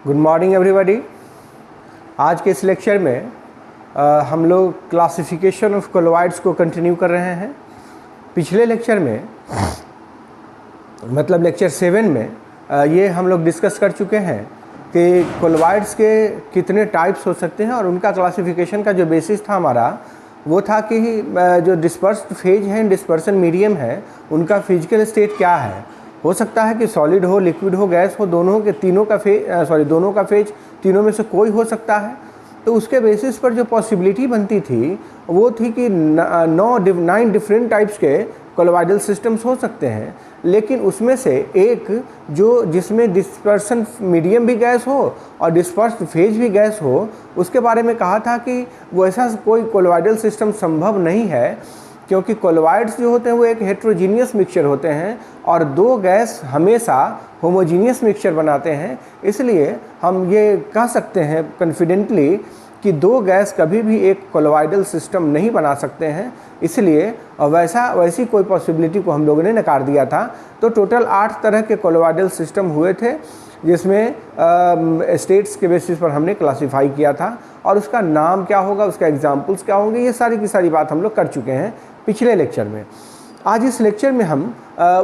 Good morning everybody. आज के इस लेक्चर में हम लोग क्लासिफिकेशन ऑफ कोलोइड्स को कंटिन्यू कर रहे हैं। पिछले लेक्चर में मतलब लेक्चर 7 में ये हम लोग डिस्कस कर चुके हैं कि कोलोइड्स के कितने टाइप्स हो सकते हैं और उनका क्लासिफिकेशन का जो बेसिस था हमारा वो था कि जो डिस्पर्स्ड फेज है, डिस्पर्सन मीडियम है, उनका फिजिकल स्टेट क्या है। हो सकता है कि सॉलिड हो, लिक्विड हो, गैस हो, दोनों का फेज तीनों में से कोई हो सकता है। तो उसके बेसिस पर जो पॉसिबिलिटी बनती थी वो थी कि 9 डिफरेंट टाइप्स के कोलोइडल सिस्टम्स हो सकते हैं, लेकिन उसमें से एक जिसमें डिस्पर्सन मीडियम भी गैस हो और डिस्पर्स्ड फेज भी गैस हो, उसके बारे में कहा था कि वैसा कोई कोलोइडल सिस्टम संभव नहीं है, क्योंकि कोलोइड्स जो होते हैं वो एक हेट्रोजीनियस मिक्सचर होते हैं और दो गैस हमेशा होमोजीनियस मिक्सचर बनाते हैं। इसलिए हम ये कह सकते हैं कॉन्फिडेंटली कि दो गैस कभी भी एक कोलोइडल सिस्टम नहीं बना सकते हैं। इसलिए वैसी कोई पॉसिबिलिटी को हम लोगों ने नकार दिया था। तो टोटल 8 तरह के कोलोइडल सिस्टम हुए थे, जिसमें स्टेट्स के बेसिस पर हमने क्लासीफाई किया था और उसका नाम क्या होगा, उसका एग्जाम्पल्स क्या होंगे, ये सारी की सारी बात हम लोग कर चुके हैं पिछले लेक्चर में। आज इस लेक्चर में हम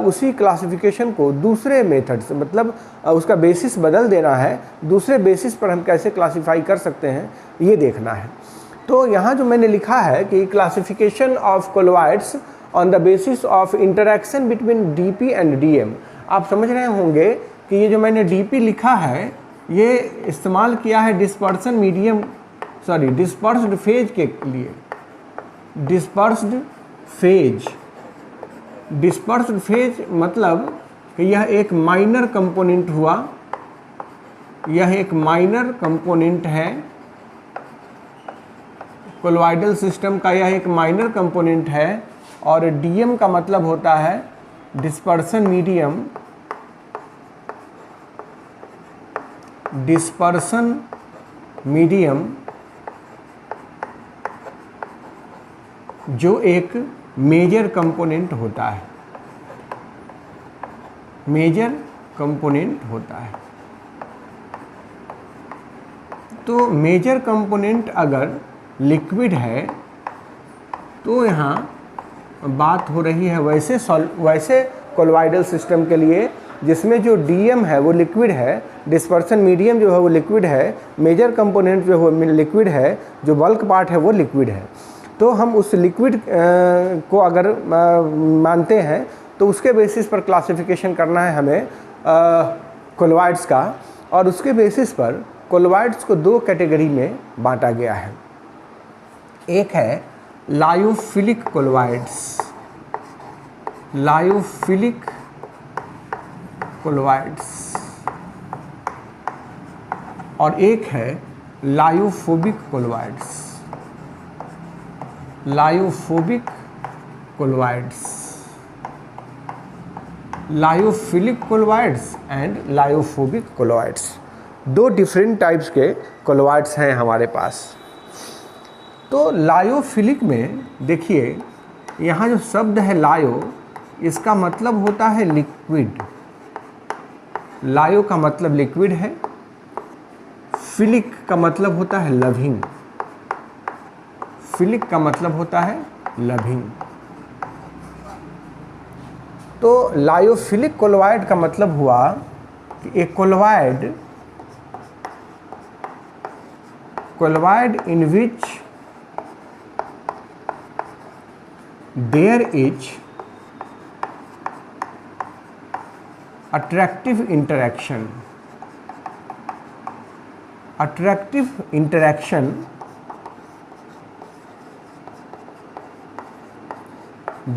उसी क्लासिफिकेशन को दूसरे मेथड से, मतलब उसका बेसिस बदल देना है, दूसरे बेसिस पर हम कैसे क्लासीफाई कर सकते हैं ये देखना है। तो यहाँ जो मैंने लिखा है कि classification of colloids on the basis of interaction between DP and DM. आप समझ रहे होंगे कि ये जो मैंने डीपी लिखा है ये इस्तेमाल किया है डिस्पर्स्ड फेज के लिए। डिस्पर्स्ड फेज मतलब कि यह एक माइनर कंपोनेंट हुआ, यह एक माइनर कंपोनेंट है कोलोइडल सिस्टम का, यह एक माइनर कंपोनेंट है। और डीएम का मतलब होता है डिस्पर्सन मीडियम, जो एक मेजर कंपोनेंट होता है, तो मेजर कंपोनेंट अगर लिक्विड है तो यहाँ बात हो रही है वैसे कोलोइडल सिस्टम के लिए जिसमें जो डीएम है वो लिक्विड है, डिस्पर्सन मीडियम जो है वो लिक्विड है, मेजर कंपोनेंट जो है लिक्विड है, जो बल्क पार्ट है वो लिक्विड है। तो हम उस लिक्विड को अगर मानते हैं तो उसके बेसिस पर क्लासिफिकेशन करना है हमें कोलोइड्स का, और उसके बेसिस पर कोलोइड्स को 2 कैटेगरी में बांटा गया है। एक है लायोफिलिक कोलोइड्स और एक है lyophobic colloids. Lyophilic colloids and lyophobic colloids 2 different types के कोलोइड्स हैं हमारे पास। तो लायोफिलिक में देखिए यहाँ जो शब्द है लायो, इसका मतलब होता है लिक्विड। लायो का मतलब लिक्विड है, फिलिक का मतलब होता है लविंग, तो लायोफिलिक कोलोइड का मतलब हुआ कि एक colloid in which there is attractive interaction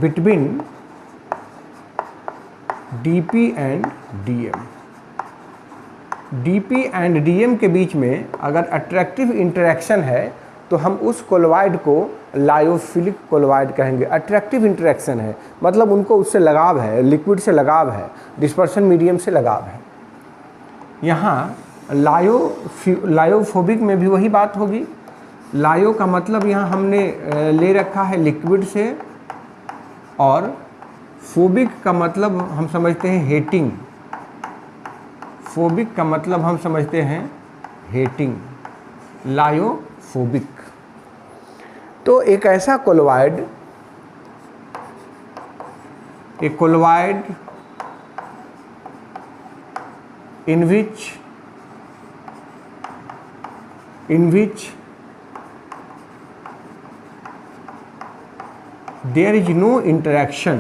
between DP and DM। DP and DM के बीच में अगर अट्रैक्टिव इंटरेक्शन है तो हम उस कोलोइड को लायोफिलिक कोलोइड कहेंगे। अट्रैक्टिव इंटरेक्शन है मतलब उनको उससे लगाव है, लिक्विड से लगाव है, डिस्पर्सन मीडियम से लगाव है। यहाँ लायोफोबिक में भी वही बात होगी। लायो का मतलब यहाँ हमने ले रखा है लिक्विड से, और फोबिक का मतलब हम समझते हैं हेटिंग। फोबिक का मतलब हम समझते हैं हेटिंग, लायोफोबिक। तो एक ऐसा कोलोइड, एक colloid in which there is no interaction,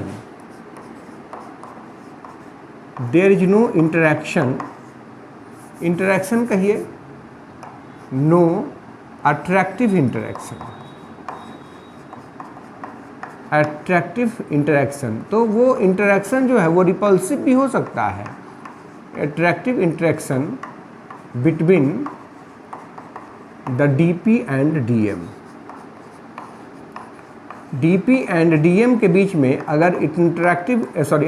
interaction कहिए, no attractive interaction, तो वो इंटरेक्शन जो है वो रिपल्सिव भी हो सकता है। Attractive interaction between the DP and DM, DP and DM के बीच में अगर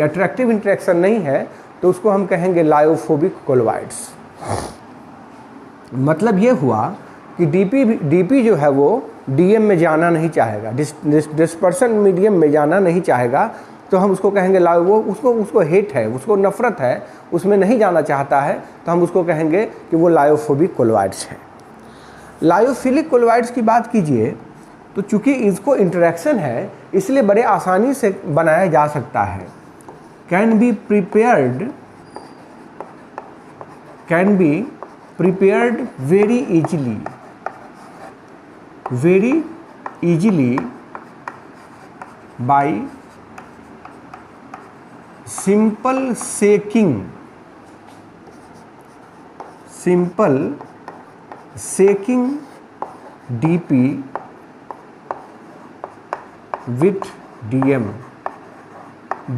अट्रैक्टिव इंटरेक्शन नहीं है तो उसको हम कहेंगे लायोफोबिक कोलोइड्स। मतलब ये हुआ कि DP जो है वो DM में जाना नहीं चाहेगा, डिस्पर्सन मीडियम में जाना नहीं चाहेगा, तो हम उसको कहेंगे वो उसको हेट है, उसको नफ़रत है, उसमें नहीं जाना चाहता है, तो हम उसको कहेंगे कि वो लायोफोबिक कोलोइड्स है। लायोफिलिक कोलोइड्स की बात कीजिए तो चूंकि इसको इंटरेक्शन है इसलिए बड़े आसानी से बनाया जा सकता है। Can be prepared very easily by simple shaking DP with DM।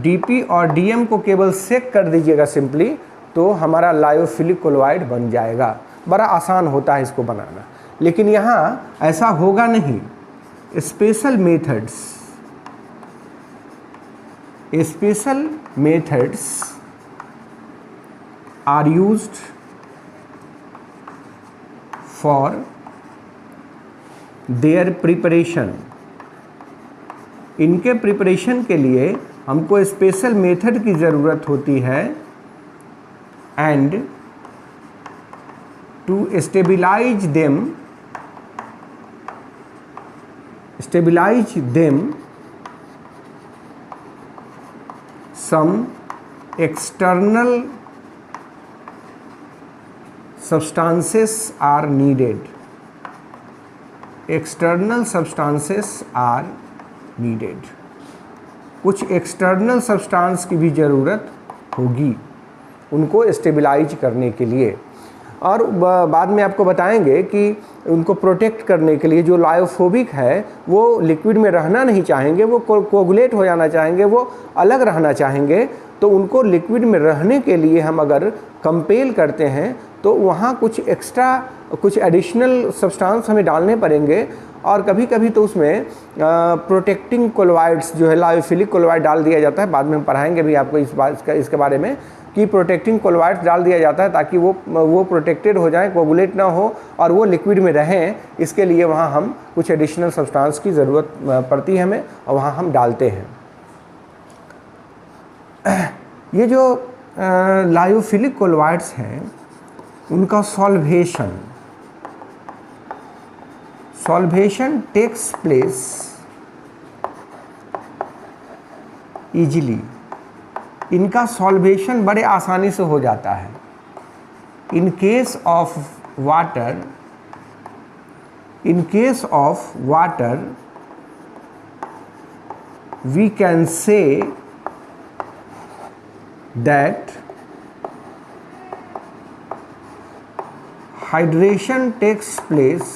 DP और DM को केवल सेक कर दीजिएगा सिंपली, तो हमारा लायोफिलिक कोलोइड बन जाएगा। बड़ा आसान होता है इसको बनाना, लेकिन यहाँ ऐसा होगा नहीं। Special methods are used for their preparation. इनके प्रिपरेशन के लिए हमको स्पेशल मेथड की ज़रूरत होती है। And to stabilize them some external substances are needed। कुछ एक्सटर्नल सब्सटेंस की भी ज़रूरत होगी उनको स्टेबलाइज करने के लिए। और बाद में आपको बताएंगे कि उनको प्रोटेक्ट करने के लिए जो लायोफोबिक है वो लिक्विड में रहना नहीं चाहेंगे, वो कोगुलेट हो जाना चाहेंगे, वो अलग रहना चाहेंगे। तो उनको लिक्विड में रहने के लिए हम अगर कंपेल करते हैं तो वहाँ कुछ एडिशनल सब्सटेंस हमें डालने पड़ेंगे। और कभी कभी तो उसमें प्रोटेक्टिंग कोलोइड्स जो है लायोफिलिक कोलोइड डाल दिया जाता है। बाद में हम पढ़ाएंगे भी आपको इसके बारे में कि प्रोटेक्टिंग कोलोइड्स डाल दिया जाता है ताकि वो प्रोटेक्टेड हो जाए, कोगुलेट ना हो और वो लिक्विड में रहें। इसके लिए वहाँ हम कुछ एडिशनल सब्सटेंस की ज़रूरत पड़ती है हमें, और वहाँ हम डालते हैं। ये जो लायोफिलिक कोलोइड्स हैं उनका सॉल्वेशन टेक्स प्लेस इजीली। इनका सॉल्वेशन बड़े आसानी से हो जाता है। In case of water we can say that hydration takes place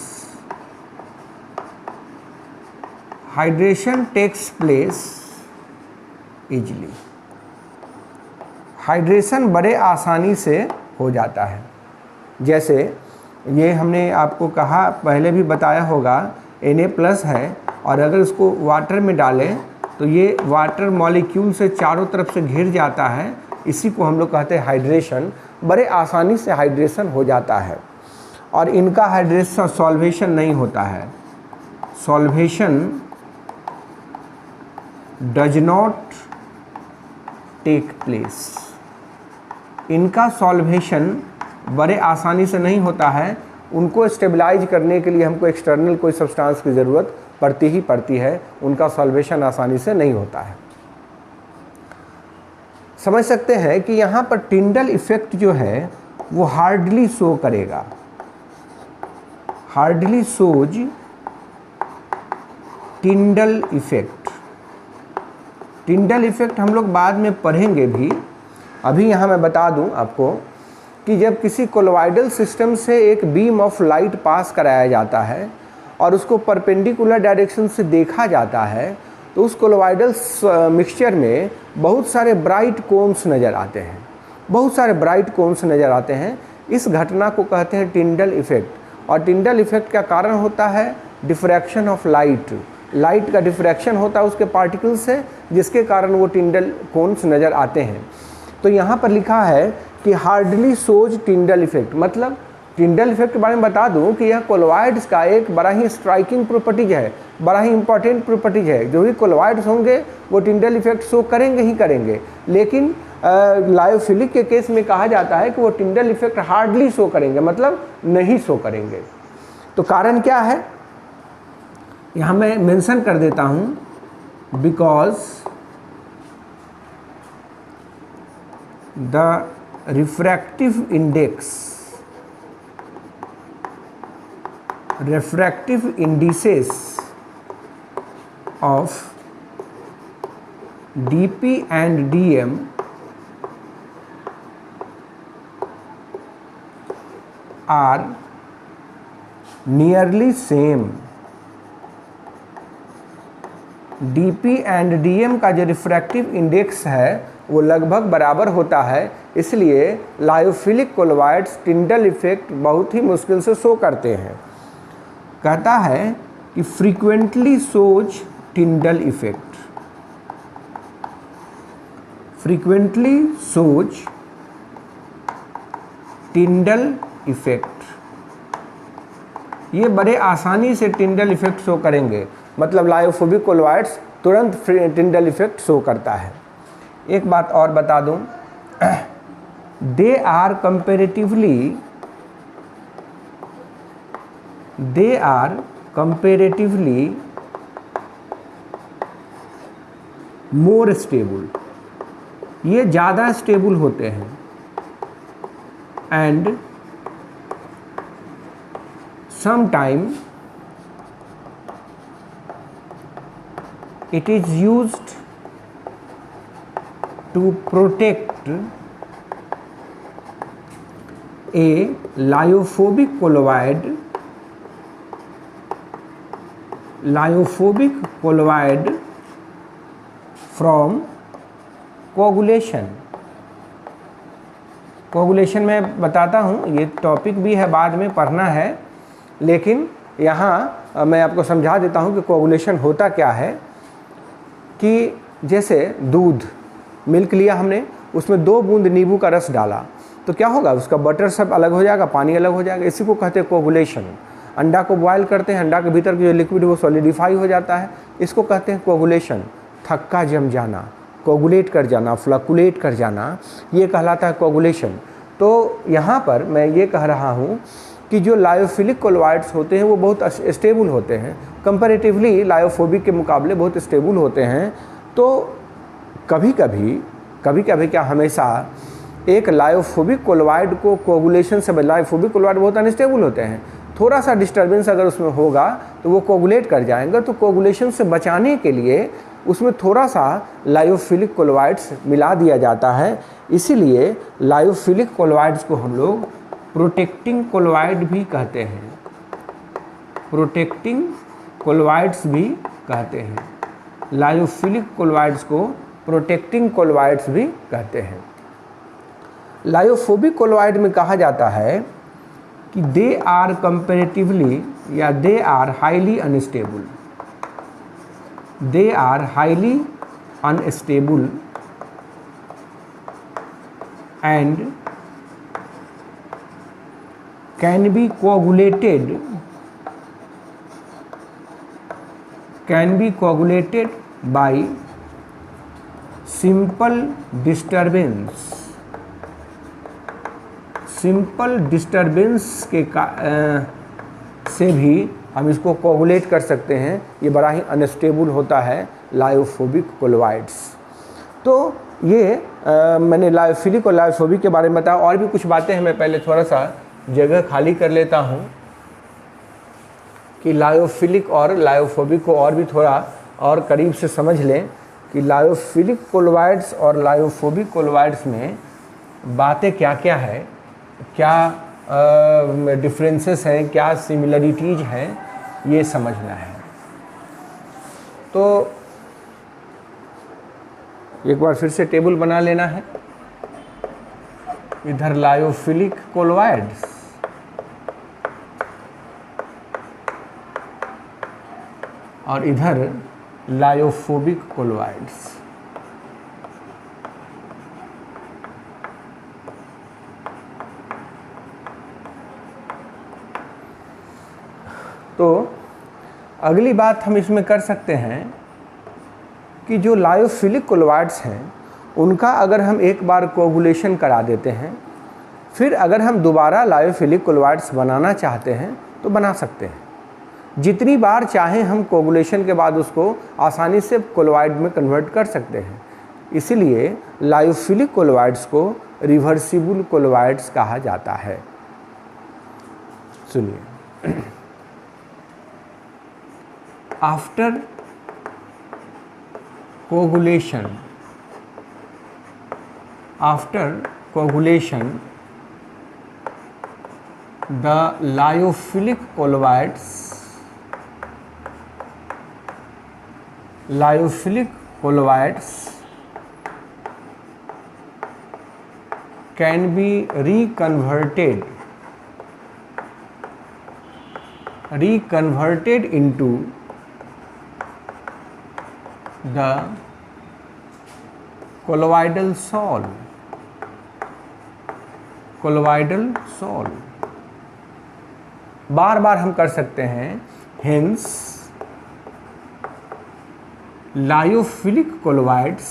easily. Hydration बड़े आसानी से हो जाता है। जैसे ये हमने आपको कहा, पहले भी बताया होगा, Na+ है और अगर इसको वाटर में डालें तो ये वाटर मॉलिक्यूल से चारों तरफ से घिर जाता है। इसी को हम लोग कहते हैं हाइड्रेशन। बड़े आसानी से हाइड्रेशन हो जाता है और इनका हाइड्रेशन सॉल्वेशन नहीं होता है। Solvation does not take place. इनका सॉल्वेशन बड़े आसानी से नहीं होता है। उनको स्टेबलाइज करने के लिए हमको एक्सटर्नल कोई सब्सटेंस की ज़रूरत पड़ती ही पड़ती है, उनका सॉल्वेशन आसानी से नहीं होता है। समझ सकते हैं कि यहाँ पर टिंडल इफेक्ट जो है वो हार्डली शो करेगा, hardly shows Tyndall effect. Tyndall effect हम लोग बाद में पढ़ेंगे भी। अभी यहाँ मैं बता दूँ आपको कि जब किसी कोलॉइडल सिस्टम से एक बीम ऑफ लाइट पास कराया जाता है और उसको परपेंडिकुलर डायरेक्शन से देखा जाता है, तो उस कोलॉइडल मिक्सचर में बहुत सारे ब्राइट कोन्स नज़र आते हैं, बहुत सारे ब्राइट कोन्स नज़र आते हैं। इस घटना को कहते हैं टिंडल इफेक्ट। और टिंडल इफेक्ट का कारण होता है डिफ्रैक्शन ऑफ लाइट। लाइट का डिफ्रैक्शन होता है उसके पार्टिकल से, जिसके कारण वो टिंडल कोन्स नज़र आते हैं। तो यहाँ पर लिखा है कि हार्डली शोज टिंडल इफेक्ट, मतलब टिंडल इफेक्ट के बारे में बता दूं कि यह कोलॉइड्स का एक बड़ा ही स्ट्राइकिंग प्रॉपर्टीज है, बड़ा ही इंपॉर्टेंट प्रॉपर्टीज है। जो भी कोलॉइड्स होंगे वो टिंडल इफेक्ट शो करेंगे ही करेंगे, लेकिन लायोफिलिक के केस में कहा जाता है कि वो टिंडल इफेक्ट हार्डली शो करेंगे, मतलब नहीं शो करेंगे। तो कारण क्या है, यहाँ मैं मेंशन कर देता हूँ, because the refractive indices of dp and dm are nearly same। dp and dm का जो रिफ्रैक्टिव इंडेक्स है वो लगभग बराबर होता है, इसलिए लायोफिलिक कोलॉइड्स टिंडल इफेक्ट बहुत ही मुश्किल से शो करते हैं। कहता है कि frequently shows Tyndall effect, frequently shows Tyndall effect. ये बड़े आसानी से टिंडल इफेक्ट शो करेंगे, मतलब लायोफोबिक कोलॉइड्स तुरंत टिंडल इफेक्ट शो करता है। एक बात और बता दूं, they are comparatively more stable, ये ज़्यादा स्टेबल होते हैं। And sometime it is used to protect a lyophobic colloid from coagulation। Coagulation में बताता हूँ, ये टॉपिक भी है, बाद में पढ़ना है, लेकिन यहाँ मैं आपको समझा देता हूँ कि कोगुलेशन होता क्या है। कि जैसे दूध, मिल्क लिया हमने, उसमें 2 बूंद नींबू का रस डाला, तो क्या होगा, उसका बटर सब अलग हो जाएगा, पानी अलग हो जाएगा, इसी को कहते हैं कोगुलेशन। अंडा को बॉयल करते हैं, अंडा के भीतर की जो लिक्विड वो सॉलिडिफाई हो जाता है, इसको कहते हैं कोगुलेशन। थक्का जम जाना, कोगुलेट कर जाना, फ्लकुलेट कर जाना, ये कहलाता है कोगुलेशन। तो यहाँ पर मैं ये कह रहा हूँ कि जो लायोफिलिक कोलॉइड्स होते हैं वो बहुत स्टेबल होते हैं, कंपैरेटिवली लायोफोबिक के मुकाबले बहुत स्टेबल होते हैं। तो कभी कभी क्या, हमेशा एक लायोफोबिक कोलॉइड को कोगुलेशन से, लायोफोबिक कोलॉइड बहुत अनस्टेबल होते हैं, थोड़ा सा डिस्टर्बेंस अगर उसमें होगा तो वो कोगुलेट कर जाएंगे। तो कोगुलेशन से बचाने के लिए उसमें थोड़ा सा लायोफिलिक कोलॉइड्स मिला दिया जाता है, इसीलिए लायोफिलिक कोलॉइड्स को हम लोग प्रोटेक्टिंग कोलॉइड भी कहते हैं, प्रोटेक्टिंग कोलॉइड्स भी कहते हैं। लायोफिलिक कोलॉइड्स को प्रोटेक्टिंग कोलॉइड्स भी कहते हैं। लायोफोबिक कोलॉइड में कहा जाता है कि दे आर कंपैरेटिवली या they are highly unstable, they are highly unstable and can be coagulated by simple disturbance simple disturbance से भी हम इसको कोगुलेट कर सकते हैं। ये बड़ा ही अनस्टेबल होता है लायोफोबिक कोलोइड्स। तो ये मैंने लायोफिलिक और लायोफोबिक के बारे में बताया। और भी कुछ बातें हैं, मैं पहले थोड़ा सा जगह खाली कर लेता हूँ कि लायोफिलिक और लायोफोबिक को और भी थोड़ा और करीब से समझ लें कि लायोफिलिक कोलोइड्स और लायोफोबिक कोलोइड्स में बातें क्या क्या है, क्या डिफरेंसेस हैं, क्या सिमिलरिटीज़ हैं, ये समझना है। तो एक बार फिर से टेबल बना लेना है। इधर लायोफिलिक कोलोइड्स और इधर लायोफोबिक कोलोइड्स। तो अगली बात हम इसमें कर सकते हैं कि जो लायोफिलिक कोलोइड्स हैं उनका अगर हम एक बार कोगुलेशन करा देते हैं, फिर अगर हम दोबारा लायोफिलिक कोलोइड्स बनाना चाहते हैं तो बना सकते हैं। जितनी बार चाहें हम कोगुलेशन के बाद उसको आसानी से कोलोइड में कन्वर्ट कर सकते हैं। इसीलिए लायोफिलिक कोलोइड्स को रिवर्सिबल कोलोइड्स कहा जाता है। सुनिए, after coagulation, the lyophilic colloids can be reconverted into the colloidal sol, बार बार हम कर सकते हैं। Hence lyophilic colloids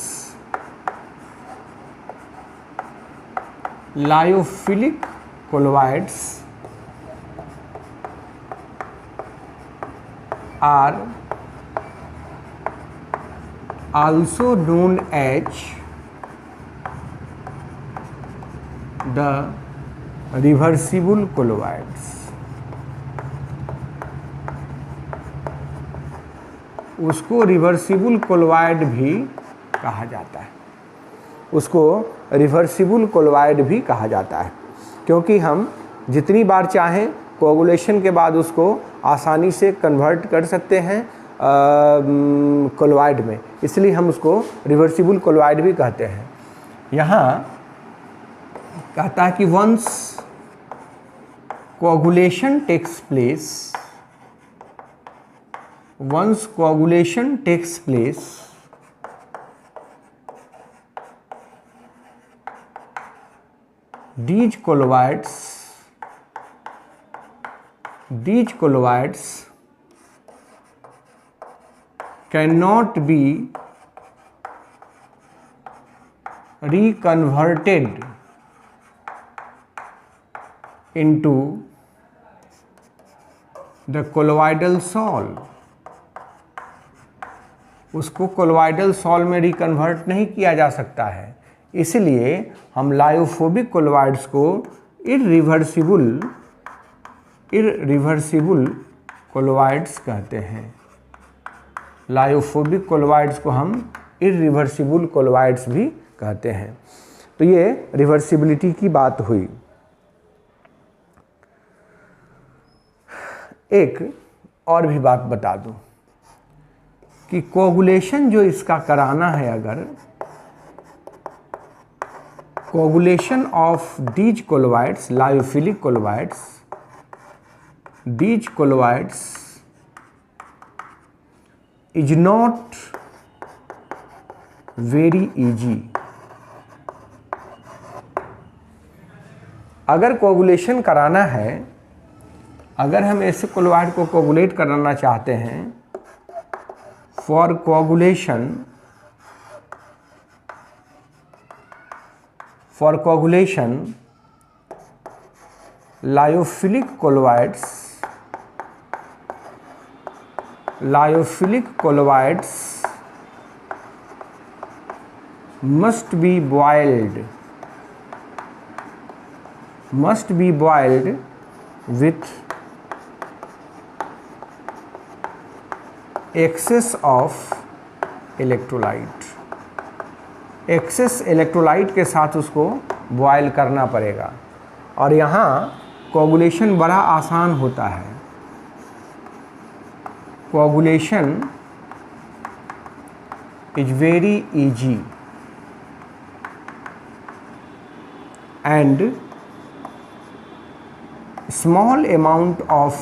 are also known as the reversible colloids। उसको रिवर्सिबल कोलोइड भी कहा जाता है, क्योंकि हम जितनी बार चाहें कोगुलेशन के बाद उसको आसानी से कन्वर्ट कर सकते हैं कोलोइड में, इसलिए हम उसको रिवर्सिबल कोलोइड भी कहते हैं। यहाँ कहता है कि once coagulation takes place these colloids cannot be reconverted into the colloidal sol। उसको कोलोइडल सॉल में रिकन्वर्ट नहीं किया जा सकता है, इसलिए हम लायोफोबिक कोलोइड्स को इररिवर्सिबल कोलोइड्स कहते हैं। लायोफोबिक कोलोइड्स को हम इररिवर्सिबल कोलोइड्स भी कहते हैं। तो ये रिवर्सिबिलिटी की बात हुई। एक और भी बात बता दूं कि कोगुलेशन जो इसका कराना है, अगर coagulation of these colloids, lyophilic colloids is not very easy. अगर कोगुलेशन कराना है, अगर हम ऐसे कोलोइड को कोगुलेट कराना चाहते हैं, for coagulation lyophilic colloids must be boiled with excess of electrolyte। Excess electrolyte के साथ उसको बॉयल करना पड़ेगा, और यहाँ कोगुलेशन बड़ा आसान होता है। Coagulation is very easy and small amount of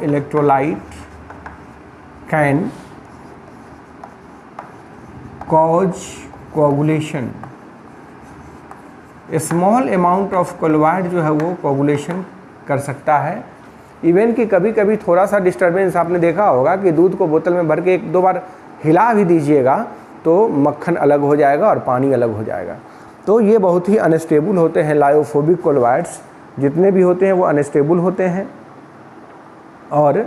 electrolyte can cause coagulation। Small amount of colloid जो है वो कोगुलेशन कर सकता है। इवन कि कभी कभी थोड़ा सा डिस्टर्बेंस आपने देखा होगा कि दूध को बोतल में भर के 1-2 बार हिला भी दीजिएगा तो मक्खन अलग हो जाएगा और पानी अलग हो जाएगा। तो ये बहुत ही अनस्टेबल होते हैं। लायोफोबिक कोलोइड्स जितने भी होते हैं वो अनस्टेबल होते हैं, और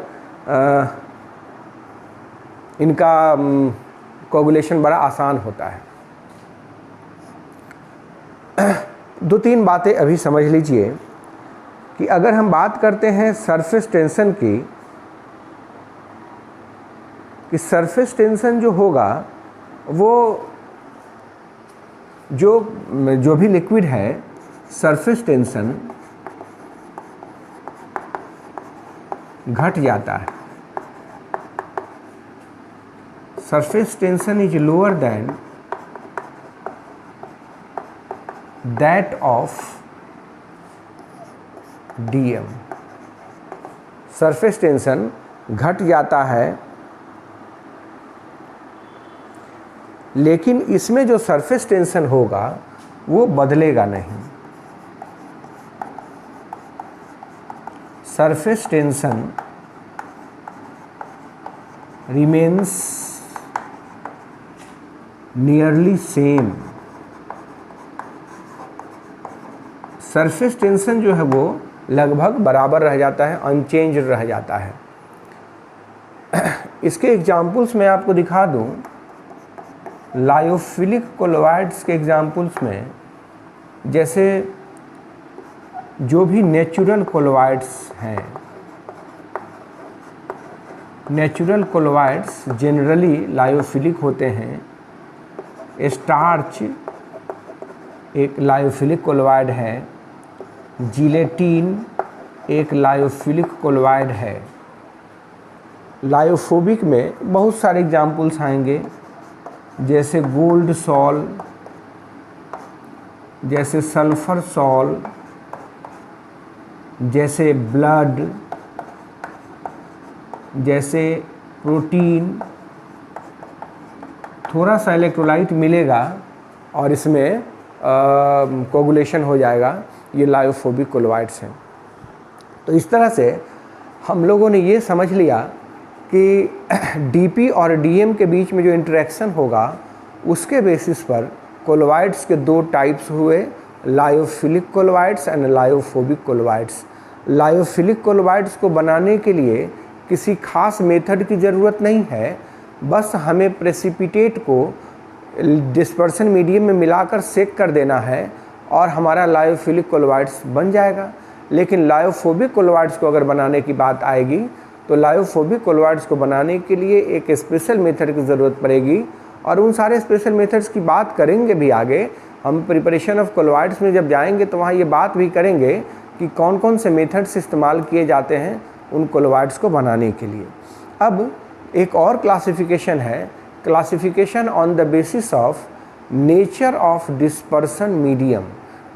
इनका कोगुलेशन बड़ा आसान होता है। 2-3 बातें अभी समझ लीजिए कि अगर हम बात करते हैं सरफेस टेंशन की, कि सरफेस टेंशन जो होगा वो जो भी लिक्विड है, सरफेस टेंशन घट जाता है। Surface tension is lower than that of DM। Surface tension घट जाता है, लेकिन इसमें जो सरफेस टेंशन होगा वो बदलेगा नहीं। Surface tension remains nearly same. Surface tension जो है वो लगभग बराबर रह जाता है, अनचेंज रह जाता है। इसके एग्जाम्पल्स मैं आपको दिखा दूं। लायोफिलिक कोलोइड्स के एग्जाम्पल्स में जैसे जो भी नेचुरल कोलोइड्स हैं, नेचुरल कोलोइड्स जनरली लायोफिलिक होते हैं। स्टार्च एक लायोफिलिक कोलोइड है, जिलेटिन एक लायोफिलिक कोलोइड है। लायोफोबिक में बहुत सारे एग्जाम्पल्स आएंगे, जैसे गोल्ड सॉल, जैसे सल्फर सॉल, जैसे ब्लड, जैसे प्रोटीन। थोड़ा सा इलेक्ट्रोलाइट मिलेगा और इसमें कोगुलेशन हो जाएगा। ये लायोफोबिक कोलोइड्स हैं। तो इस तरह से हम लोगों ने ये समझ लिया कि DP और DM के बीच में जो इंटरेक्शन होगा उसके बेसिस पर कोलोइड्स के 2 टाइप्स हुए, lyophilic colloids and lyophobic colloids. Lyophilic colloids को बनाने के लिए किसी खास मेथड की ज़रूरत नहीं है, बस हमें प्रेसिपिटेट को डिस्पर्सन मीडियम में मिलाकर सेक कर देना है और हमारा लायोफिलिक कोलोइड्स बन जाएगा। लेकिन लायोफोबिक कोलोइड्स को अगर बनाने की बात आएगी तो लायोफोबिक कोलोइड्स को बनाने के लिए एक स्पेशल मेथड की ज़रूरत पड़ेगी, और उन सारे स्पेशल मेथड्स की बात करेंगे भी आगे। हम प्रिपरेशन ऑफ कोलोइड्स में जब जाएंगे तो वहाँ ये बात भी करेंगे कि कौन कौन से मेथड्स इस्तेमाल किए जाते हैं उन कोलोइड्स को बनाने के लिए। अब एक और क्लासिफिकेशन है, classification on the basis of nature of dispersion medium.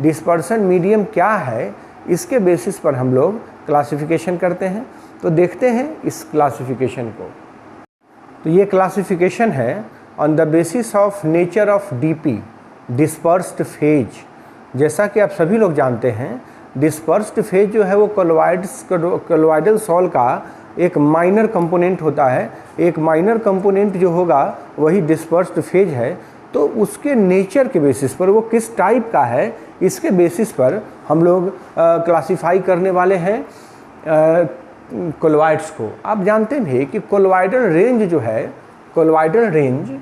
Dispersion medium क्या है, इसके बेसिस पर हम लोग क्लासिफिकेशन करते हैं। तो देखते हैं इस क्लासिफिकेशन को। तो ये क्लासिफिकेशन है on the basis of nature of DP, dispersed phase. जैसा कि आप सभी लोग जानते हैं, डिस्पर्स्ड फेज जो है वो कोलोइडल सॉल का एक माइनर कंपोनेंट होता है। एक माइनर कंपोनेंट जो होगा वही डिस्पर्स्ड फेज है। तो उसके नेचर के बेसिस पर, वो किस टाइप का है, इसके बेसिस पर हम लोग क्लासिफाई करने वाले हैं कोलॉइड्स को। आप जानते हैं कि कोलॉइडल रेंज जो है, कोलॉइडल रेंज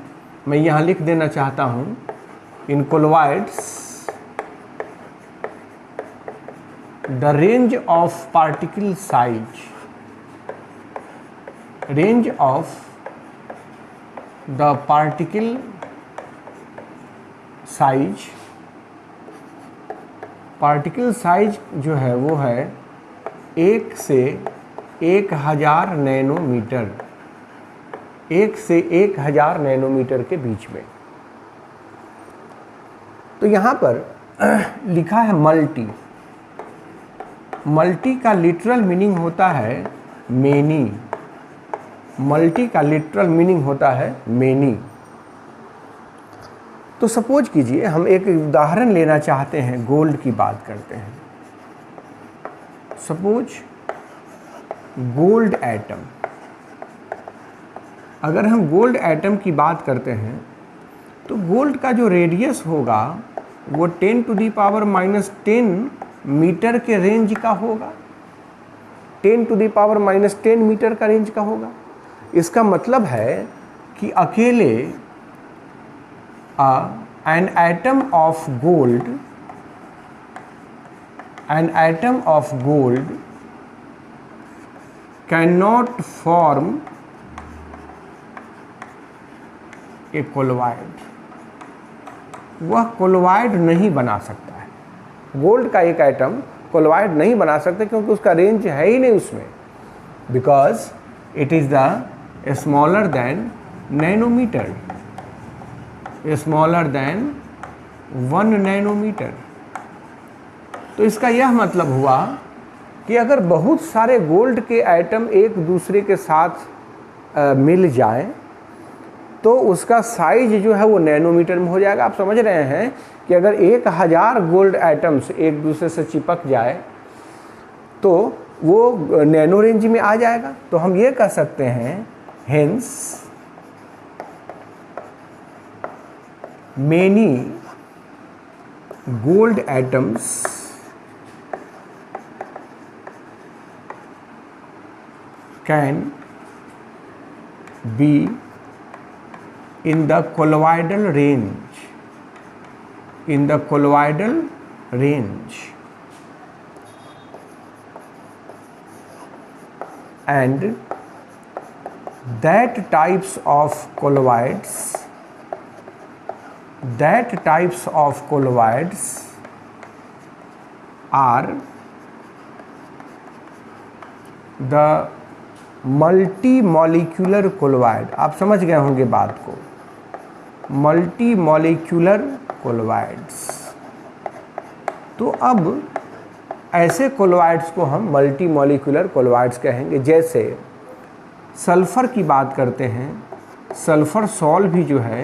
मैं यहाँ लिख देना चाहता हूँ, in colloids the range of particle size, range of the particle size, particle size जो है वो है 1 से 1000 नैनोमीटर, 1 से 1000 नैनोमीटर के बीच में। तो यहाँ पर लिखा है मल्टी। मल्टी का लिटरल मीनिंग होता है मेनी। मल्टी का लिटरल मीनिंग होता है मेनी। तो सपोज कीजिए हम एक उदाहरण लेना चाहते हैं, गोल्ड की बात करते हैं। सपोज गोल्ड एटम, अगर हम गोल्ड एटम की बात करते हैं तो गोल्ड का जो रेडियस होगा वो 10⁻⁻10 मीटर के रेंज का होगा। 10⁻⁻10 मीटर का रेंज का होगा। इसका मतलब है कि अकेले an atom of gold, an atom of gold cannot form a colloid। वह कोलोवाइड नहीं बना सकता है। गोल्ड का एक एटम कोलोवाइड नहीं बना सकता क्योंकि उसका रेंज है ही नहीं उसमें, because it is the smaller than nanometer, smaller than 1 nanometer. तो इसका यह मतलब हुआ कि अगर बहुत सारे गोल्ड के एटम एक दूसरे के साथ मिल जाएं तो उसका साइज जो है वो नैनोमीटर में हो जाएगा। आप समझ रहे हैं कि अगर 1000 गोल्ड एटम्स एक दूसरे से चिपक जाए तो वो नैनो रेंज में आ जाएगा। तो हम ये कह सकते हैं hence many gold atoms can be in the colloidal range, in the colloidal range, and that types of colloids, that types of colloids are the multi-molecular colloid। आप समझ गए होंगे बात को, multi-molecular colloids। तो अब ऐसे colloids को हम multi-molecular colloids कहेंगे। जैसे सल्फ़र की बात करते हैं, सल्फ़र सॉल भी जो है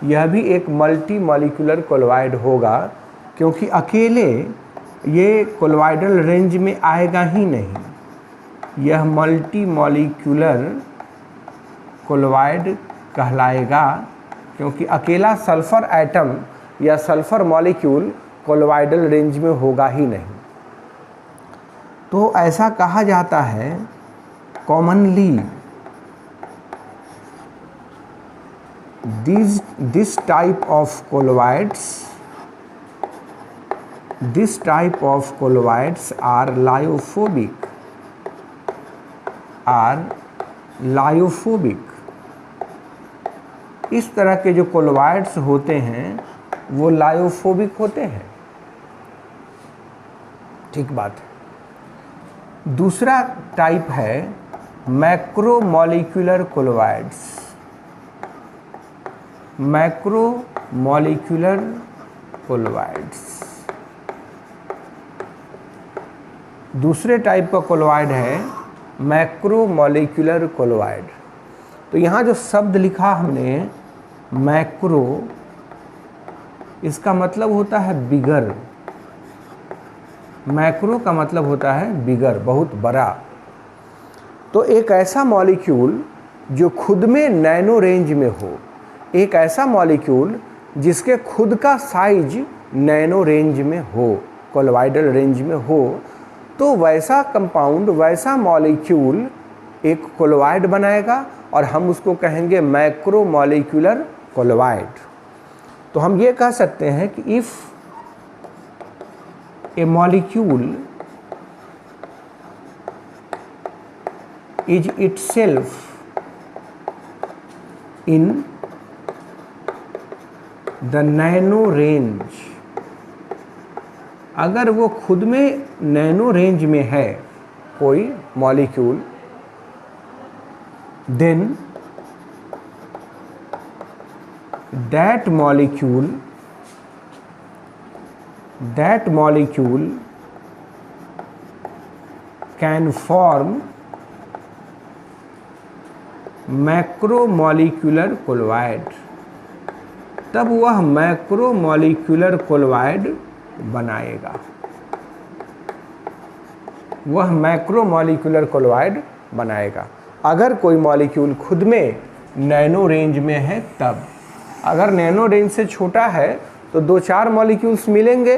यह भी एक मल्टी मॉलिक्यूलर कोलॉइड होगा, क्योंकि अकेले ये कोलॉइडल रेंज में आएगा ही नहीं, यह मल्टी मॉलिक्यूलर कोलॉइड कहलाएगा, क्योंकि अकेला सल्फ़र एटम या सल्फ़र मॉलिक्यूल कोलॉइडल रेंज में होगा ही नहीं। तो ऐसा कहा जाता है commonly this type of colloids are lyophobic, इस तरह के जो कोलोइड्स होते हैं वो लायोफोबिक होते हैं। ठीक बात है। दूसरा टाइप है मैक्रोमोलिक्यूलर कोलोइड्स, मैक्रोमोलिक्यूलर कोलोइड्स। दूसरे टाइप का कोलोइड है मैक्रोमोलिक्यूलर कोलोइड। तो यहाँ जो शब्द लिखा हमने मैक्रो, इसका मतलब होता है बिगर। मैक्रो का मतलब होता है बिगर, बहुत बड़ा। तो एक ऐसा मॉलिक्यूल जो खुद में नैनो रेंज में हो, एक ऐसा मॉलिक्यूल जिसके खुद का साइज नैनो रेंज में हो, कोलॉइडल रेंज में हो, तो वैसा कंपाउंड, वैसा मॉलिक्यूल एक कोलॉइड बनाएगा और हम उसको कहेंगे मैक्रोमॉलिक्यूलर कोलॉइड। तो हम ये कह सकते हैं कि if A molecule is itself in the nano range, अगर वो खुद में नैनो रेंज में है कोई molecule, then that molecule can form macromolecular colloid. तब वह मैक्रोमॉलिक्यूलर कोलॉइड बनाएगा, वह मैक्रोमॉलिक्यूलर कोलॉइड बनाएगा। अगर कोई मॉलिक्यूल खुद में नैनो रेंज में है तब। अगर नैनो रेंज से छोटा है तो 2-4 मॉलिक्यूल्स मिलेंगे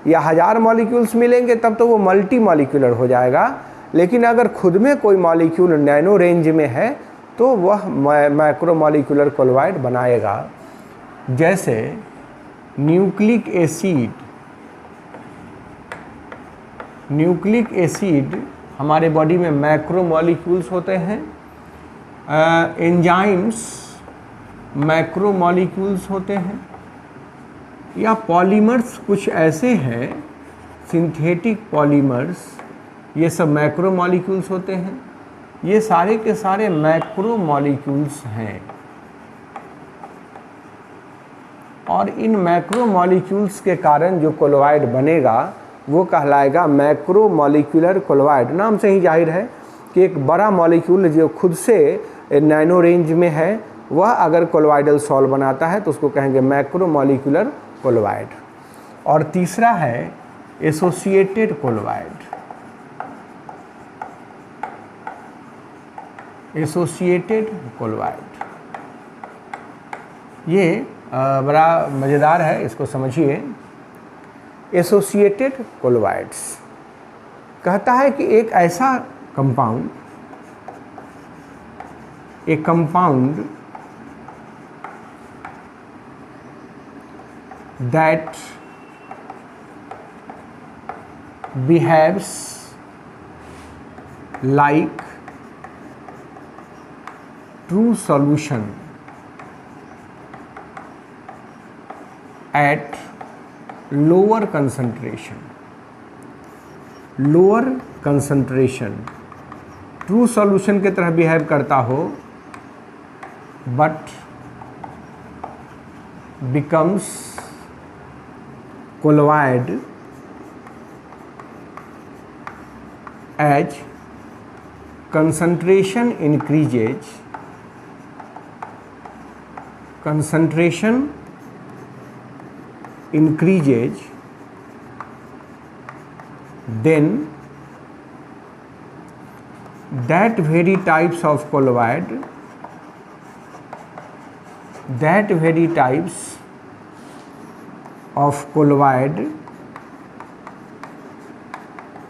या 1000 मॉलिक्यूल्स मिलेंगे, तब तो वो मल्टी मॉलिक्यूलर हो जाएगा। लेकिन अगर खुद में कोई मॉलिक्यूल नैनो रेंज में है तो वह मैक्रोमॉलिक्यूलर कोलॉइड बनाएगा। जैसे न्यूक्लिक एसिड हमारे बॉडी में मैक्रोमॉलिक्यूल्स होते हैं, एंजाइम्स मैक्रोमॉलिक्यूल्स होते हैं, या पॉलीमर्स कुछ ऐसे हैं, सिंथेटिक पॉलीमर्स, ये सब मैक्रोमॉलिक्यूल्स होते हैं। ये सारे के सारे मैक्रोमॉलिक्यूल्स हैं और इन मैक्रोमॉलिक्यूल्स के कारण जो कोलॉइड बनेगा वो कहलाएगा मैक्रोमॉलिक्यूलर कोलॉइड। नाम से ही जाहिर है कि एक बड़ा मॉलिक्यूल जो खुद से नैनो रेंज में है वह अगर कोलॉइडल सॉल्ट बनाता है तो उसको कहेंगे मैक्रोमॉलिक्यूलर कोलॉइड। और तीसरा है एसोसिएटेड कोलॉइड। एसोसिएटेड कोलॉइड ये बड़ा मज़ेदार है, इसको समझिए। एसोसिएटेड कोलॉइड्स कहता है कि एक ऐसा कंपाउंड, एक compound that behaves like true solution at lower concentration true solution की तरह बिहेव करता हो but becomes colloid as concentration increases, then that very types of colloid,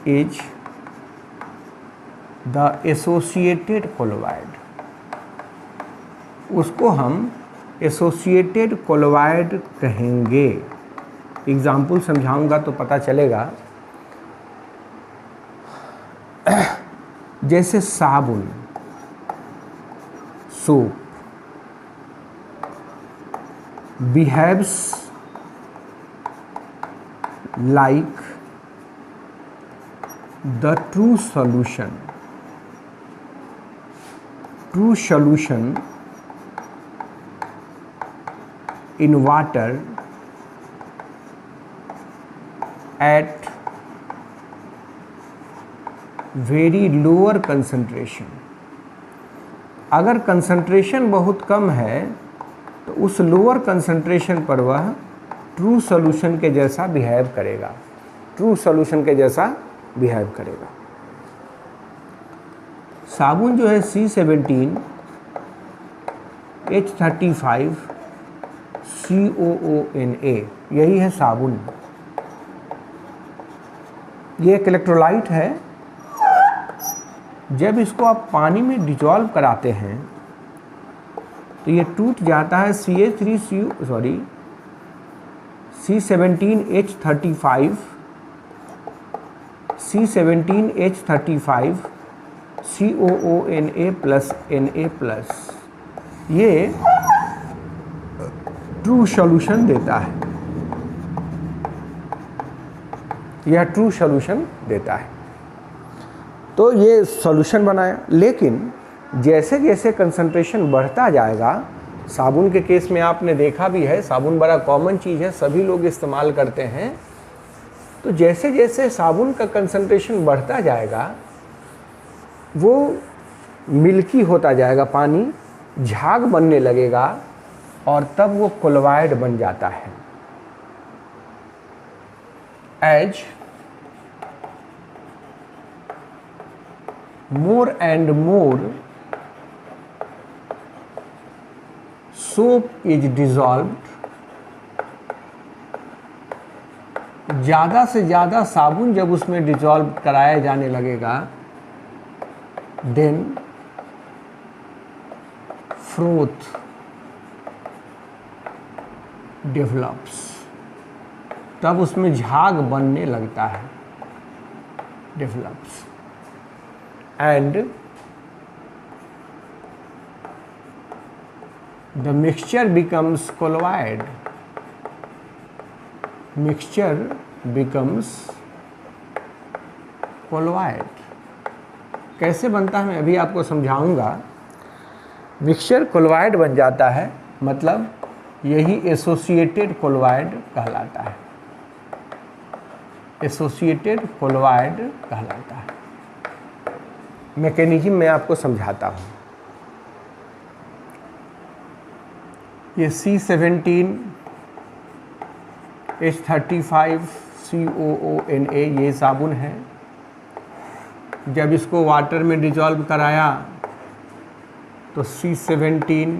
is the associated colloid। उसको हम एसोसिएटेड कोलॉइड कहेंगे। Example समझाऊंगा तो पता चलेगा। जैसे साबुन, soap behaves like the true solution in water at very lower concentration। अगर कंसंट्रेशन बहुत कम है तो उस लोअर कंसंट्रेशन पर वह ट्रू सॉल्यूशन के जैसा बिहेव करेगा, साबुन जो है C17 H35 COONA, यही है साबुन। ये एक इलेक्ट्रोलाइट है। जब इसको आप पानी में डिजॉल्व कराते हैं तो ये टूट जाता है C17H35 COONA plus Na plus, ये ट्रू सॉल्यूशन देता है, यह ट्रू सॉल्यूशन देता है। तो ये सॉल्यूशन बनाया, लेकिन जैसे जैसे कंसंट्रेशन बढ़ता जाएगा, साबुन के केस में आपने देखा भी है, साबुन बड़ा कॉमन चीज़ है, सभी लोग इस्तेमाल करते हैं। तो जैसे जैसे साबुन का कंसंट्रेशन बढ़ता जाएगा वो मिल्की होता जाएगा, पानी झाग बनने लगेगा और तब वो कोलवाइड बन जाता है। As more and more soap is dissolved, ज़्यादा से ज़्यादा साबुन जब उसमें डिजॉल्व कराया जाने लगेगा, देन फ्रोथ डेवलप्स, तब उसमें झाग बनने लगता है, develops, and the mixture becomes colloid, mixture becomes colloid। कैसे बनता है मैं अभी आपको समझाऊंगा। मिक्सचर कोलवाइड बन जाता है, मतलब यही एसोसिएटेड कोलवाइड कहलाता है, एसोसिएटेड कोलवाइड कहलाता है। मैकेनिज्म मैं आपको समझाता हूँ। ये C17 H35 COONA ये साबुन है। जब इसको वाटर में डिजॉल्व कराया तो C17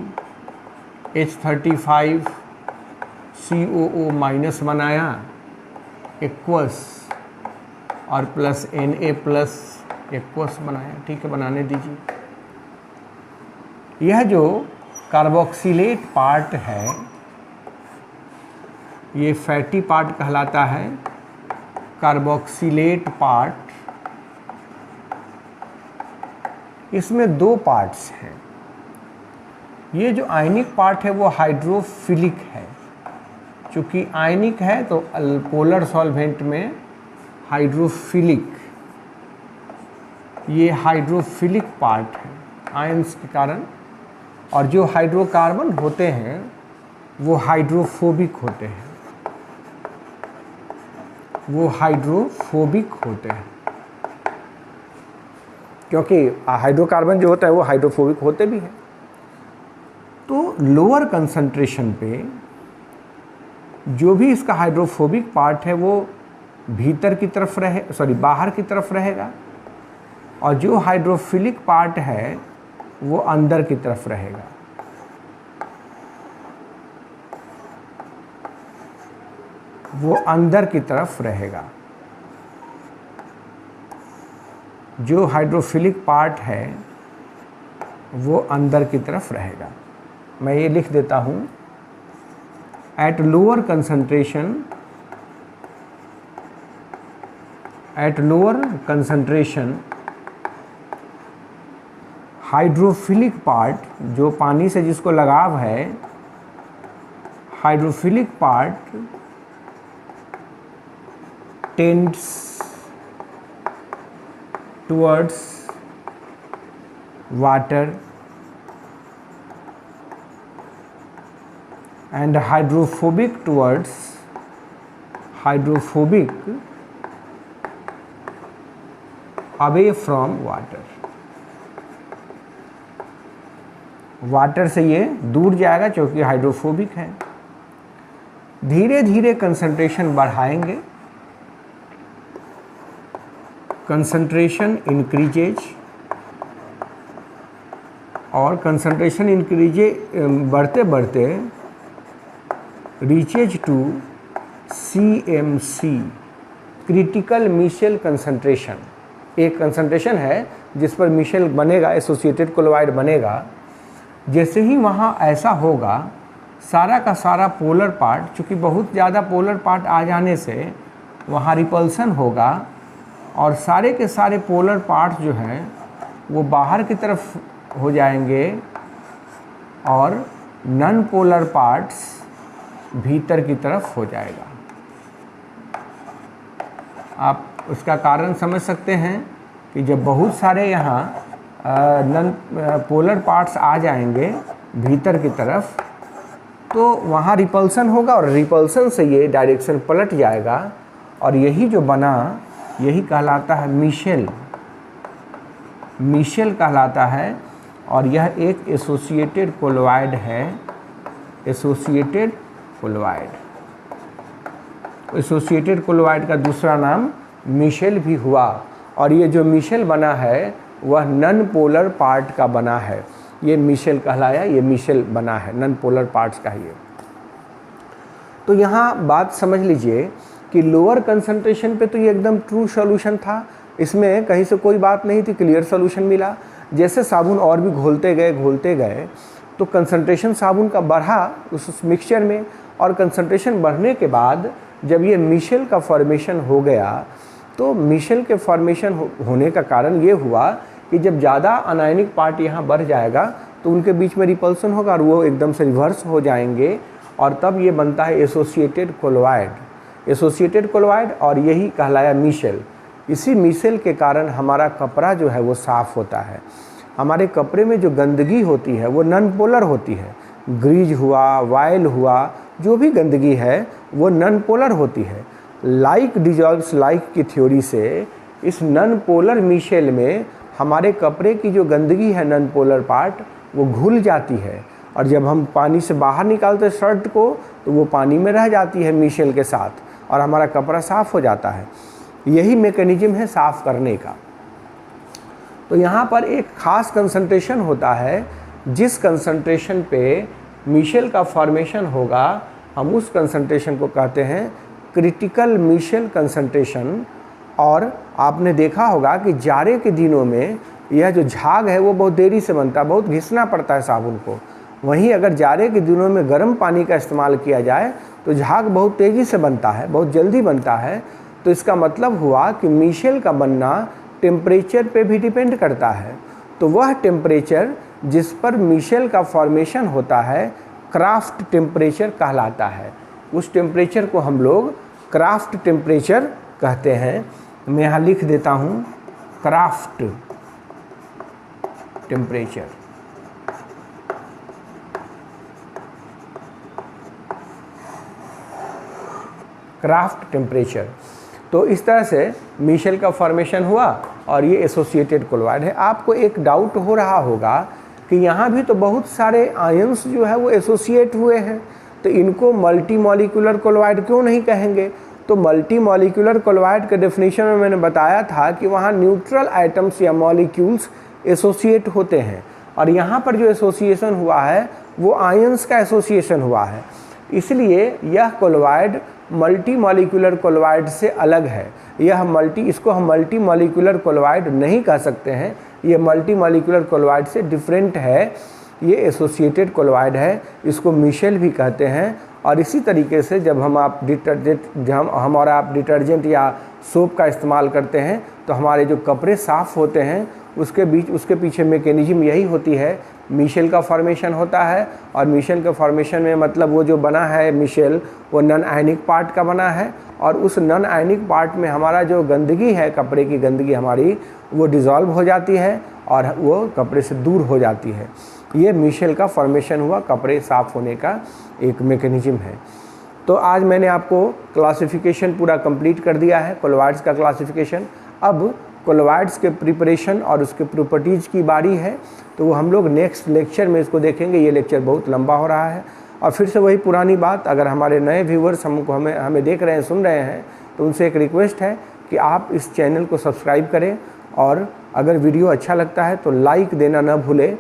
H35 COO माइनस बनाया, एक्वस, और प्लस Na प्लस एक्वस बनाया। ठीक है, बनाने दीजिए। यह जो कार्बोक्सिलेट पार्ट है, ये फैटी पार्ट कहलाता है। कार्बोक्सिलेट पार्ट, इसमें दो पार्ट्स हैं। ये जो आयनिक पार्ट है वो हाइड्रोफिलिक है। चूँकि आयनिक है तो पोलर सॉल्वेंट में हाइड्रोफिलिक, ये हाइड्रोफिलिक पार्ट है आयंस के कारण। और जो हाइड्रोकार्बन होते हैं वो हाइड्रोफोबिक होते हैं, वो हाइड्रोफोबिक होते हैं, क्योंकि हाइड्रोकार्बन जो होता है वो हाइड्रोफोबिक होते भी हैं। तो लोअर कंसंट्रेशन पे जो भी इसका हाइड्रोफोबिक पार्ट है वो भीतर की तरफ बाहर की तरफ रहेगा, और जो हाइड्रोफिलिक पार्ट है वो अंदर की तरफ रहेगा। वो अंदर की तरफ रहेगा। जो हाइड्रोफिलिक पार्ट है वो अंदर की तरफ रहेगा। मैं ये लिख देता हूँ, at lower concentration hydrophilic part, जो पानी से जिसको लगाव है, hydrophilic part tends towards water and hydrophobic away from water। Water से ये दूर जाएगा क्योंकि हाइड्रोफोबिक है। धीरे धीरे कंसंट्रेशन बढ़ाएंगे, कंसंट्रेशन इंक्रीजेज और कंसंट्रेशन इंक्रीजे बढ़ते बढ़ते reaches to CMC critical micelle concentration. एक कंसंट्रेशन है जिस पर मिशेल बनेगा, एसोसिएटेड कोलोइड बनेगा। जैसे ही वहाँ ऐसा होगा, सारा का सारा पोलर पार्ट, चूँकि बहुत ज़्यादा पोलर पार्ट आ जाने से वहाँ रिपल्सन होगा और सारे के सारे पोलर पार्ट जो हैं वो बाहर की तरफ हो जाएंगे और नॉन पोलर पार्ट्स भीतर की तरफ हो जाएगा। आप उसका कारण समझ सकते हैं कि जब बहुत सारे यहाँ नॉन पोलर पार्ट्स आ जाएंगे भीतर की तरफ, तो वहाँ रिपल्सन होगा और रिपल्सन से ये डायरेक्शन पलट जाएगा और यही जो बना यही कहलाता है मिशेल। मिशेल कहलाता है और यह एक एसोसिएटेड कोलोइड है, एसोसिएटेड कोलोइड। एसोसिएटेड कोलोइड का दूसरा नाम मिशेल भी हुआ और ये जो मिशेल बना है वह नॉन पोलर पार्ट का बना है। ये मिशेल कहलाया, ये मिशेल बना है, नॉन पोलर पार्ट्स का ही है। तो यहाँ बात समझ लीजिए कि लोअर कंसंट्रेशन पे तो ये एकदम ट्रू सॉल्यूशन था, इसमें कहीं से कोई बात नहीं थी, क्लियर सॉल्यूशन मिला। जैसे साबुन और भी घोलते गए तो कंसंट्रेशन साबुन का बढ़ा उस मिक्सचर में, और कंसंट्रेशन बढ़ने के बाद जब ये मिशेल का फॉर्मेशन हो गया, तो मिशेल के फॉर्मेशन होने का कारण ये हुआ कि जब ज़्यादा अनायनिक पार्ट यहाँ बढ़ जाएगा तो उनके बीच में रिपल्सन होगा और वो एकदम से रिवर्स हो जाएंगे और तब ये बनता है एसोसिएटेड कोलोइड। एसोसिएटेड कोलोइड और यही कहलाया मिशेल। इसी मिशेल के कारण हमारा कपड़ा जो है वो साफ़ होता है। हमारे कपड़े में जो गंदगी होती है वो नॉन पोलर होती है। ग्रीज हुआ, वाइल हुआ, जो भी गंदगी है वो नॉन पोलर होती है। लाइक डिजॉल्व्स लाइक की थ्योरी से इस नॉन पोलर मिशेल में हमारे कपड़े की जो गंदगी है, नॉन पोलर पार्ट, वो घुल जाती है और जब हम पानी से बाहर निकालते शर्ट को तो वो पानी में रह जाती है मिशेल के साथ और हमारा कपड़ा साफ़ हो जाता है। यही मैकेनिज्म है साफ़ करने का। तो यहाँ पर एक ख़ास कंसंट्रेशन होता है, जिस कंसंट्रेशन पे मिशेल का फॉर्मेशन होगा हम उस कंसंट्रेशन को कहते हैं क्रिटिकल मिशेल कंसंट्रेशन। और आपने देखा होगा कि जाड़े के दिनों में यह जो झाग है वो बहुत देरी से बनता है, बहुत घिसना पड़ता है साबुन को। वहीं अगर जाड़े के दिनों में गर्म पानी का इस्तेमाल किया जाए तो झाग बहुत तेज़ी से बनता है, बहुत जल्दी बनता है। तो इसका मतलब हुआ कि मिशेल का बनना टेम्परेचर पे भी डिपेंड करता है। तो वह टेम्परेचर जिस पर मिशेल का फॉर्मेशन होता है क्राफ्ट टेम्परेचर कहलाता है। उस टेम्परेचर को हम लोग क्राफ्ट टेम्परेचर कहते हैं। मैं यहाँ लिख देता हूँ क्राफ्ट टेम्परेचर। Craft temperature. तो इस तरह से मिशेल का फॉर्मेशन हुआ और ये एसोसिएटेड कोलोइड है। आपको एक डाउट हो रहा होगा कि यहाँ भी तो बहुत सारे आयंस जो है वो एसोसिएट हुए हैं, तो इनको मल्टी मॉलिक्यूलर कोलोइड क्यों नहीं कहेंगे? तो मल्टी मॉलिक्यूलर कोलोइड के डेफिनेशन में मैंने बताया था कि वहाँ न्यूट्रल आइटम्स या मॉलिक्यूल्स एसोसिएट होते हैं और यहाँ पर जो एसोसिएशन हुआ है वो आयंस का एसोसिएशन हुआ है। इसलिए यह कोलोइड मल्टी मॉलिक्यूलर कोलोइड से अलग है। इसको हम मल्टी मॉलिक्यूलर कोलोइड नहीं कह सकते हैं, ये मल्टी मॉलिक्यूलर कोलोइड से डिफरेंट है, ये एसोसिएटेड कोलोइड है, इसको मिशेल भी कहते हैं। और इसी तरीके से जब हम आप डिटर्जेंट या सोप का इस्तेमाल करते हैं तो हमारे जो कपड़े साफ़ होते हैं उसके पीछे मैकेनिज्म यही होती है, मिशेल का फॉर्मेशन होता है। और मिशेल के फॉर्मेशन में मतलब वो जो बना है मिशेल वो नॉन आयनिक पार्ट का बना है और उस नॉन आयनिक पार्ट में हमारा जो गंदगी है, कपड़े की गंदगी हमारी, वो डिज़ोल्व हो जाती है और वो कपड़े से दूर हो जाती है। ये मिशेल का फॉर्मेशन हुआ, कपड़े साफ़ होने का एक मैकेनिज्म है। तो आज मैंने आपको क्लासिफिकेशन पूरा कंप्लीट कर दिया है, कोलोइड्स का क्लासिफिकेशन। अब कोलोइड्स के प्रिपरेशन और उसके प्रॉपर्टीज़ की बारी है, तो वो हम लोग नेक्स्ट लेक्चर में इसको देखेंगे। ये लेक्चर बहुत लंबा हो रहा है और फिर से वही पुरानी बात, अगर हमारे नए व्यूवर्स हमें देख रहे हैं, सुन रहे हैं, तो उनसे एक रिक्वेस्ट है कि आप इस चैनल को सब्सक्राइब करें और अगर वीडियो अच्छा लगता है तो लाइक देना न भूलें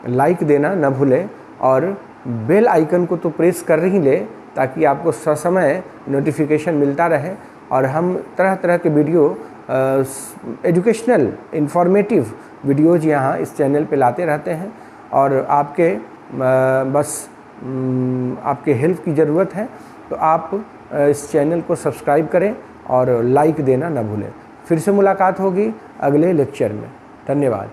लाइक देना न भूलें और बेल आइकन को तो प्रेस कर ही ले ताकि आपको ससमय नोटिफिकेशन मिलता रहे। और हम तरह तरह के वीडियो एजुकेशनल इंफॉर्मेटिव वीडियोज़ यहाँ इस चैनल पे लाते रहते हैं और आपके आपके हेल्प की ज़रूरत है तो आप इस चैनल को सब्सक्राइब करें और लाइक देना न भूलें। फिर से मुलाकात होगी अगले लेक्चर में। धन्यवाद।